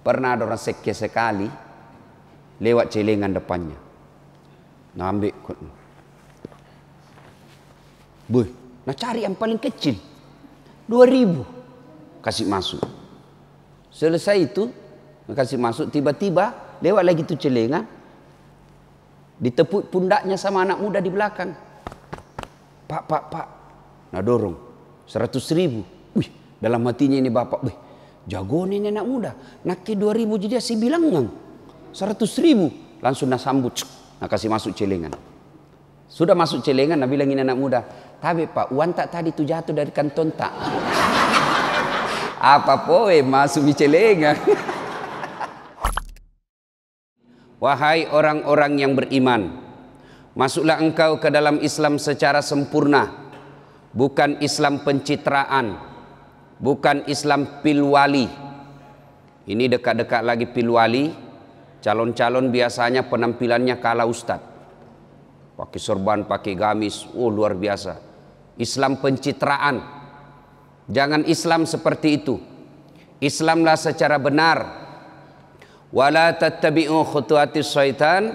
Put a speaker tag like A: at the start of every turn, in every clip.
A: Pernah ada orang sekali lewat celengan depannya. Nah ambil. Boy, nah cari yang paling kecil. 2.000. Kasih masuk. Selesai itu, kasih masuk, tiba-tiba lewat lagi tuh celengan. Ditepuk pundaknya sama anak muda di belakang. Pak. Nah dorong. 100.000. Wih, dalam hatinya ini bapak. Wih, jago nih anak muda. Nak 2.000 jadi si bilang ngang. 100.000. Langsung nak sambut. Nah kasih masuk celengan. Sudah masuk celengan, nah bilangin anak muda. Tapi pak, uang tak tadi tu jatuh dari kantong tak. Apa poe masuk di celengan. Wahai orang-orang yang beriman, masuklah engkau ke dalam Islam secara sempurna. Bukan Islam pencitraan, bukan Islam pilwali. Ini dekat-dekat lagi pilwali. Calon-calon biasanya penampilannya kalah ustad. Pakai sorban, pakai gamis, oh luar biasa. Islam pencitraan. Jangan Islam seperti itu. Islamlah secara benar. Wala tattabi'u khutuwatis syaitan,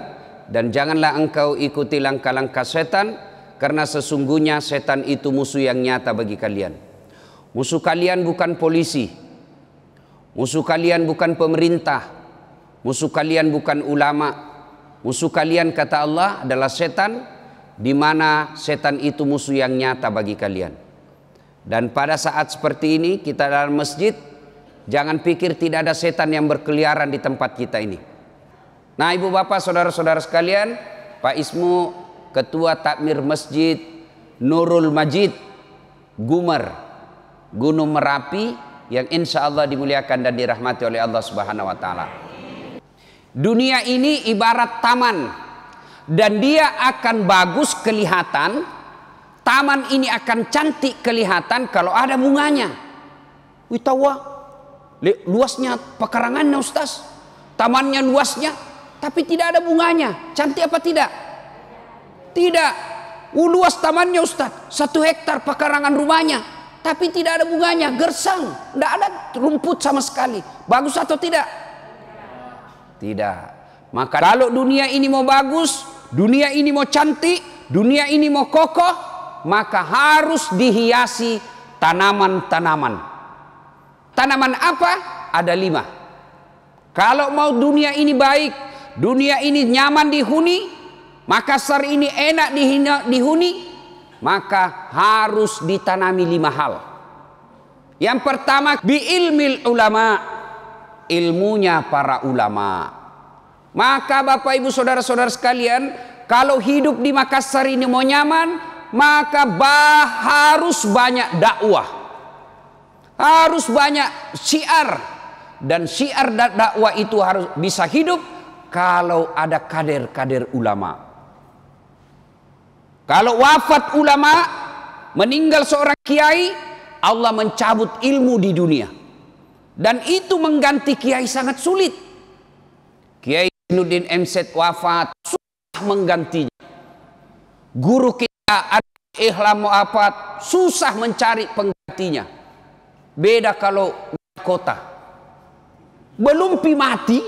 A: dan janganlah engkau ikuti langkah-langkah setan. Karena sesungguhnya setan itu musuh yang nyata bagi kalian. Musuh kalian bukan polisi. Musuh kalian bukan pemerintah. Musuh kalian bukan ulama. Musuh kalian kata Allah adalah setan, di mana setan itu musuh yang nyata bagi kalian. Dan pada saat seperti ini kita dalam masjid, jangan pikir tidak ada setan yang berkeliaran di tempat kita ini. Nah ibu bapak saudara-saudara sekalian, Pak Ismu Ketua Takmir Masjid Nurul Majid Gumer Gunung Merapi yang insya Allah dimuliakan dan dirahmati oleh Allah Subhanahu wa Ta'ala. Dunia ini ibarat taman, dan dia akan bagus kelihatan. Taman ini akan cantik kelihatan kalau ada bunganya. Witawa luasnya pekarangannya Ustaz, tamannya luasnya, tapi tidak ada bunganya. Cantik apa tidak? Tidak. Luas tamannya Ustaz, 1 hektar pekarangan rumahnya, tapi tidak ada bunganya, gersang, tidak ada rumput sama sekali. Bagus atau tidak? Tidak. Maka kalau dunia ini mau bagus, dunia ini mau cantik, dunia ini mau kokoh, maka harus dihiasi tanaman-tanaman. Tanaman apa? Ada 5. Kalau mau dunia ini baik, dunia ini nyaman dihuni, Makassar ini enak dihuni, maka harus ditanami 5 hal. Yang pertama, biilmil ulama, ilmunya para ulama. Maka Bapak Ibu saudara-saudara sekalian, kalau hidup di Makassar ini mau nyaman, maka harus banyak dakwah, harus banyak syiar, dan syiar dan dakwah itu harus bisa hidup kalau ada kader-kader ulama. Kalau wafat ulama, meninggal seorang kiai, Allah mencabut ilmu di dunia. Dan itu mengganti kiai sangat sulit. Kiai Nuddin MZ wafat, susah menggantinya. Guru kita Ihlam wafat, susah mencari penggantinya. Beda kalau kota. Belum mati,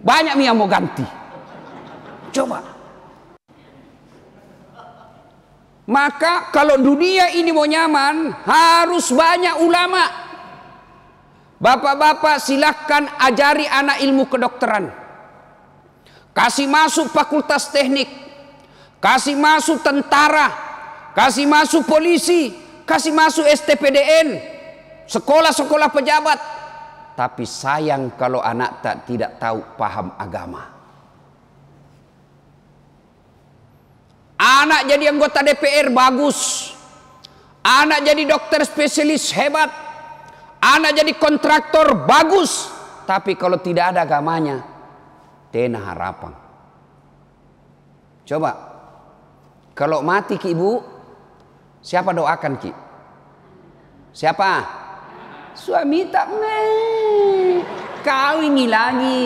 A: banyak yang mau ganti. Coba. Maka kalau dunia ini mau nyaman, harus banyak ulama. Bapak-bapak silahkan ajari anak ilmu kedokteran. Kasih masuk fakultas teknik, kasih masuk tentara, kasih masuk polisi, kasih masuk STPDN, sekolah-sekolah pejabat. Tapi sayang kalau anak tidak tahu paham agama. Anak jadi anggota DPR bagus, anak jadi dokter spesialis hebat, anak jadi kontraktor bagus, tapi kalau tidak ada agamanya, tena harapan. Coba, kalau mati ki ibu, siapa doakan ki? Siapa? Suami tak kawin lagi.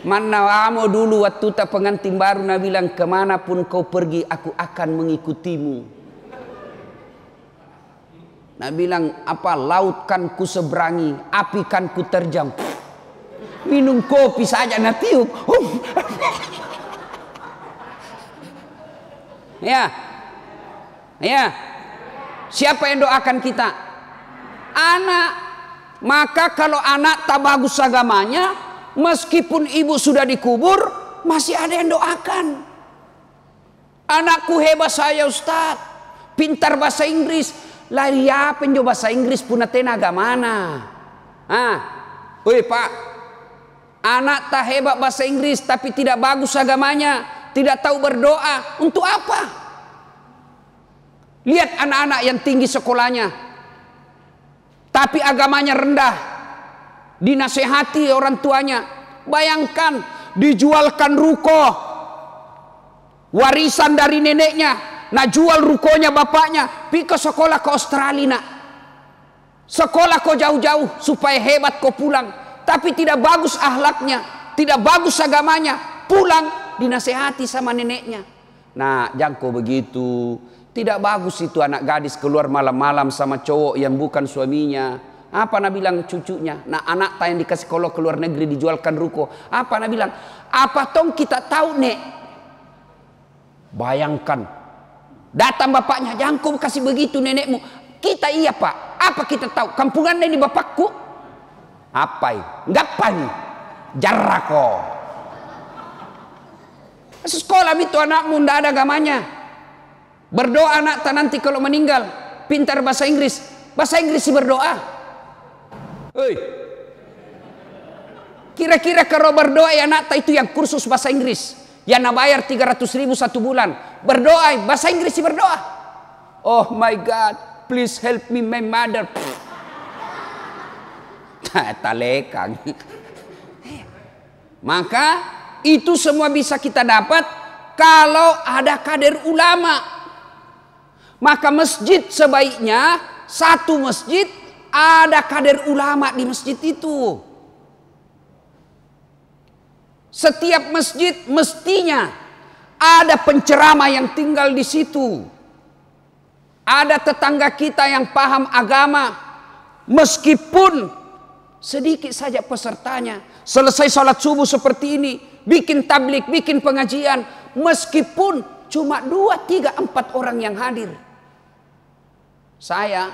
A: Mana amo dulu waktu tak pengantin baru Nabi bilang, kemanapun kau pergi aku akan mengikutimu. Nah bilang apa, laut kan ku seberangi, api kan ku terjang. Minum kopi saja nah tiup. Ya, ya. Siapa yang doakan kita? Anak. Maka kalau anak tak bagus agamanya, meskipun ibu sudah dikubur, masih ada yang doakan. Anakku hebat saya Ustaz, pintar bahasa Inggris. Lah ya penjo bahasa Inggris puna tenaga mana? Woi Pak, anak tak hebat bahasa Inggris tapi tidak bagus agamanya, tidak tahu berdoa, untuk apa? Lihat anak-anak yang tinggi sekolahnya, tapi agamanya rendah, dinasehati orang tuanya. Bayangkan dijualkan ruko, warisan dari neneknya, nah jual rukonya bapaknya, pergi ke sekolah ke Australia nak. Sekolah kau jauh-jauh supaya hebat kau pulang, tapi tidak bagus akhlaknya, tidak bagus agamanya, pulang dinasehati sama neneknya. Nah jangko begitu, tidak bagus itu anak gadis keluar malam-malam sama cowok yang bukan suaminya. Apa nak bilang cucunya? Nah anak tak yang dikasih sekolah ke luar negeri dijualkan ruko. Apa nak bilang? Apa tong kita tahu nek? Bayangkan, datang bapaknya, jangko kasih begitu nenekmu. Kita iya Pak, apa kita tahu? Kampungan ini bapakku. Apa? Ngapain? Jarako. Sekolah itu anakmu ndak ada agamanya. Berdoa anak tak nanti kalau meninggal, pintar bahasa Inggris. Bahasa Inggris sih berdoa. Hei. Kira-kira kalau berdoa ya anak tak itu yang kursus bahasa Inggris, yang nak bayar 300.000 satu bulan. Berdoa bahasa Inggris sih berdoa. Oh my God, please help me my mother. Talekang. Maka itu semua bisa kita dapat kalau ada kader ulama. Maka masjid sebaiknya satu masjid ada kader ulama di masjid itu. Setiap masjid mestinya ada penceramah yang tinggal di situ. Ada tetangga kita yang paham agama, meskipun sedikit saja pesertanya. Selesai salat subuh seperti ini, bikin tablik, bikin pengajian, meskipun cuma 2, 3, 4 orang yang hadir. Saya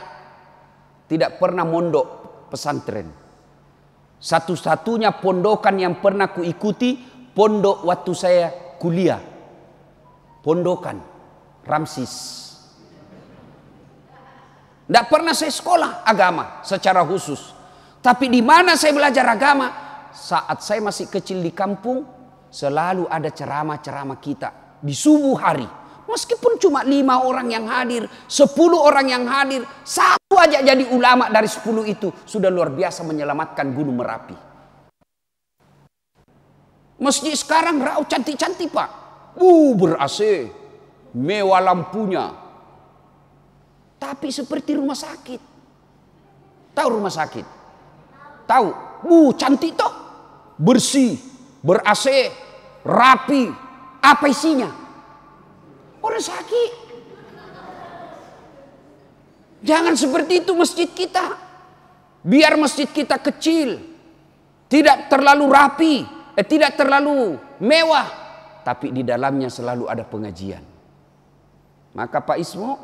A: tidak pernah mondok pesantren. Satu-satunya pondokan yang pernah kuikuti pondok waktu saya kuliah. Pondokan Ramsis. Tidak pernah saya sekolah agama secara khusus. Tapi di mana saya belajar agama? Saat saya masih kecil di kampung, selalu ada ceramah-ceramah kita di subuh hari. Meskipun cuma 5 orang yang hadir, 10 orang yang hadir, satu aja jadi ulama dari 10 itu sudah luar biasa menyelamatkan Gunung Merapi. Masjid sekarang rau cantik-cantik Pak, ber-AC, mewah lampunya. Tapi seperti rumah sakit. Tahu rumah sakit? Tahu? Cantik toh, bersih, ber-AC, rapi. Apa isinya? Orang sakit. Jangan seperti itu masjid kita. Biar masjid kita kecil, tidak terlalu rapi, tidak terlalu mewah, tapi di dalamnya selalu ada pengajian. Maka Pak Ismo,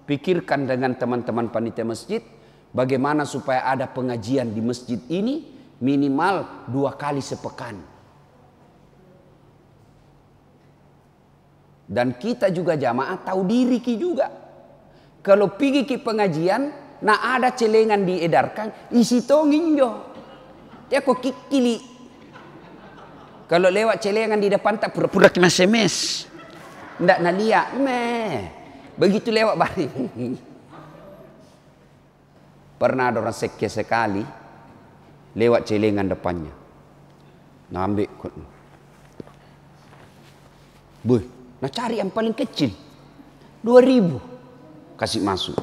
A: pikirkan dengan teman-teman panitia masjid, bagaimana supaya ada pengajian di masjid ini minimal 2 kali sepekan. Dan kita juga jamaah tahu diri ki juga. Kalau pergi ke pengajian, nah ada celengan diedarkan, isi tongin jo. Dia kok kikili. Kalau lewat celengan di depan tak pura-pura kena SMS. Ndak nalia, begitu lewat balik. Pernah ada orang sekya sekali lewat celengan depannya. Nah ambil kot. Nah cari yang paling kecil 2.000 kasih masuk.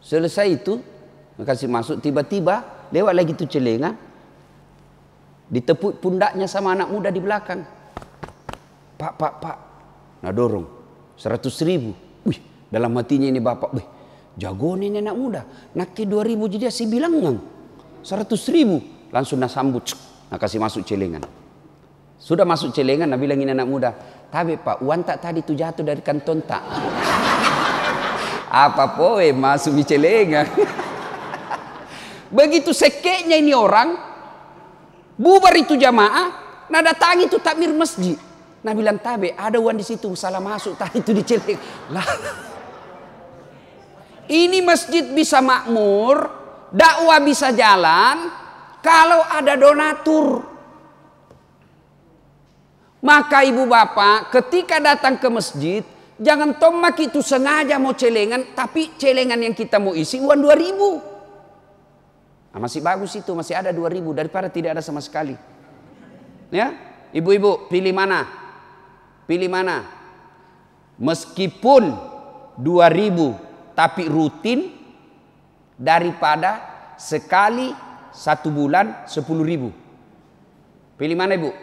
A: Selesai itu kasih masuk, tiba-tiba lewat lagi tu celengan, ditepuk pundaknya sama anak muda di belakang. Pak. Nah dorong 100.000. Dalam hatinya ini bapak, Jago nih anak muda. Nak 2.000 jadi si bilang ngang. 100.000 langsung nak sambut. Nak kasih masuk celengan. Sudah masuk celengan, nak bilangin anak muda. Tapi Pak, uang tak tadi tu jatuh dari kantong tak. Apa poe masuk di celengan. Begitu sekeknya ini orang, bubar itu jamaah, nah datang itu takmir masjid. Nah bilang tabe, ada uang di situ, salah masuk tadi itu di celengan. Lah. Ini masjid bisa makmur, dakwah bisa jalan, kalau ada donatur. Maka ibu bapak ketika datang ke masjid, jangan tomak itu sengaja mau celengan, tapi celengan yang kita mau isi uang 2.000. Nah, masih bagus itu, masih ada 2.000 daripada tidak ada sama sekali. Ya, ibu-ibu pilih mana? Pilih mana? Meskipun 2.000 tapi rutin daripada sekali 1 bulan 10.000. Pilih mana ibu?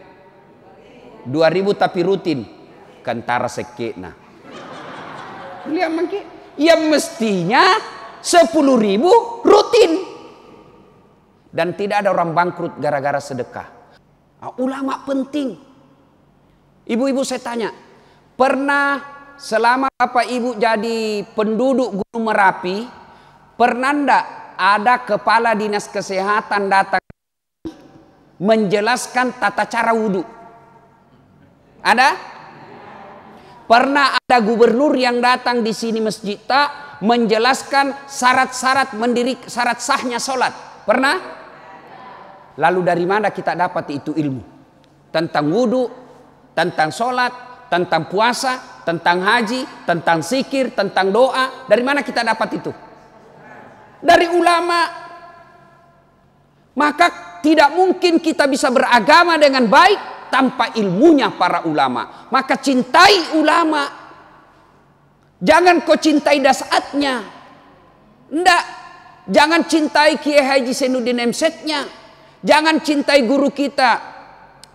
A: 2.000 tapi rutin. Kantara sekena. Lihat mangke. Yang mestinya 10.000 rutin. Dan tidak ada orang bangkrut gara-gara sedekah. Nah, ulama penting. Ibu-ibu saya tanya, pernah selama Bapak Ibu jadi penduduk Gunung Merapi, pernah enggak ada kepala dinas kesehatan datang menjelaskan tata cara wudhu? Ada? Pernah ada gubernur yang datang di sini masjid tak menjelaskan syarat-syarat syarat sahnya sholat? Pernah? Lalu dari mana kita dapat itu ilmu? Tentang wudhu, tentang sholat, tentang puasa, tentang haji, tentang zikir, tentang doa. Dari mana kita dapat itu? Dari ulama. Maka tidak mungkin kita bisa beragama dengan baik tanpa ilmunya para ulama. Maka cintai ulama. Jangan kau cintai dasatnya. Enggak. Jangan cintai Kiai Haji Zainuddin MZ-nya. Jangan cintai guru kita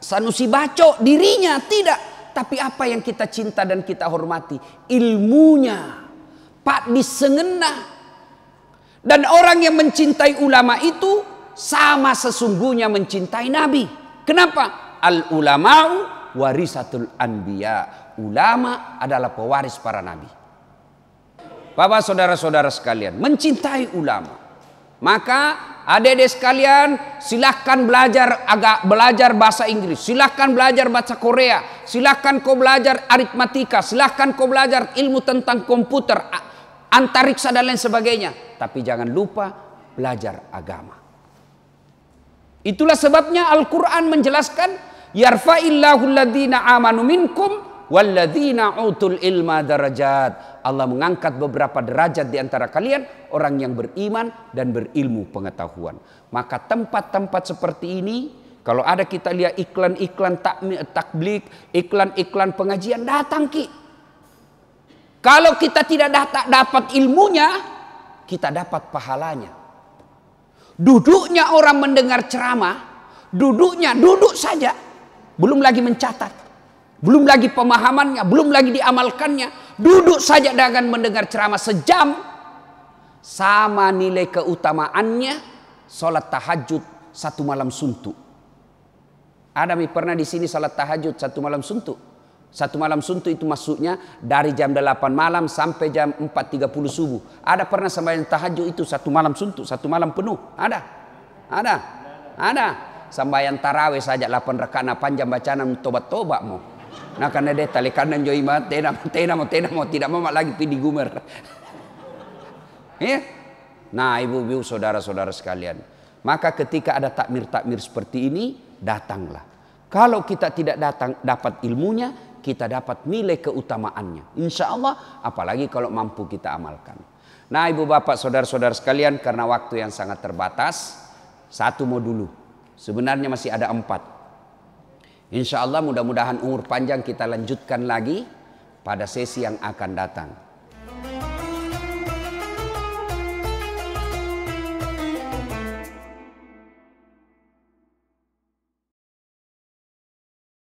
A: Sanusi Baco dirinya, tidak. Tapi apa yang kita cinta dan kita hormati? Ilmunya. Pak disengena. Dan orang yang mencintai ulama itu sama sesungguhnya mencintai Nabi. Kenapa? Al ulama'u warisatul anbiya. Ulama adalah pewaris para nabi. Bapak saudara-saudara sekalian, mencintai ulama. Maka adik-adik sekalian, silahkan belajar bahasa Inggris, silahkan belajar bahasa Korea, silahkan kau belajar aritmatika, silahkan kau belajar ilmu tentang komputer, antariksa dan lain sebagainya. Tapi jangan lupa belajar agama. Itulah sebabnya Al-Quran menjelaskan, yarfa'illahu alladhina amanu minkum walladzina utul ilma darajat. Allah mengangkat beberapa derajat di antara kalian, orang yang beriman dan berilmu pengetahuan. Maka tempat-tempat seperti ini, kalau ada kita lihat iklan-iklan takblik, iklan-iklan pengajian, datang ki. Kalau kita tidak dapat ilmunya, kita dapat pahalanya. Duduknya orang mendengar ceramah, duduk saja, belum lagi mencatat, belum lagi pemahamannya, belum lagi diamalkannya. Duduk saja dengan mendengar ceramah sejam, sama nilai keutamaannya sholat tahajud 1 malam suntuk. Ada pernah di sini sholat tahajud 1 malam suntuk? 1 malam suntuk itu maksudnya dari jam 8 malam sampai jam 4.30 subuh. Ada pernah sembahyang tahajud itu 1 malam suntuk, 1 malam penuh? Ada. Sembahyang tarawih saja 8 rakaat panjang bacaan tobat-tobat mau. Nah karena dia tali kanan joi mah tena mau tidak mau lagi pidi gumer. Ya? Nah ibu-ibu saudara-saudara sekalian, maka ketika ada takmir-takmir seperti ini, datanglah. Kalau kita tidak datang dapat ilmunya, kita dapat nilai keutamaannya. Insya Allah, apalagi kalau mampu kita amalkan. Nah ibu bapak saudara-saudara sekalian, karena waktu yang sangat terbatas, 1 mau dulu. Sebenarnya masih ada 4. Insya Allah mudah-mudahan umur panjang kita lanjutkan lagi pada sesi yang akan datang.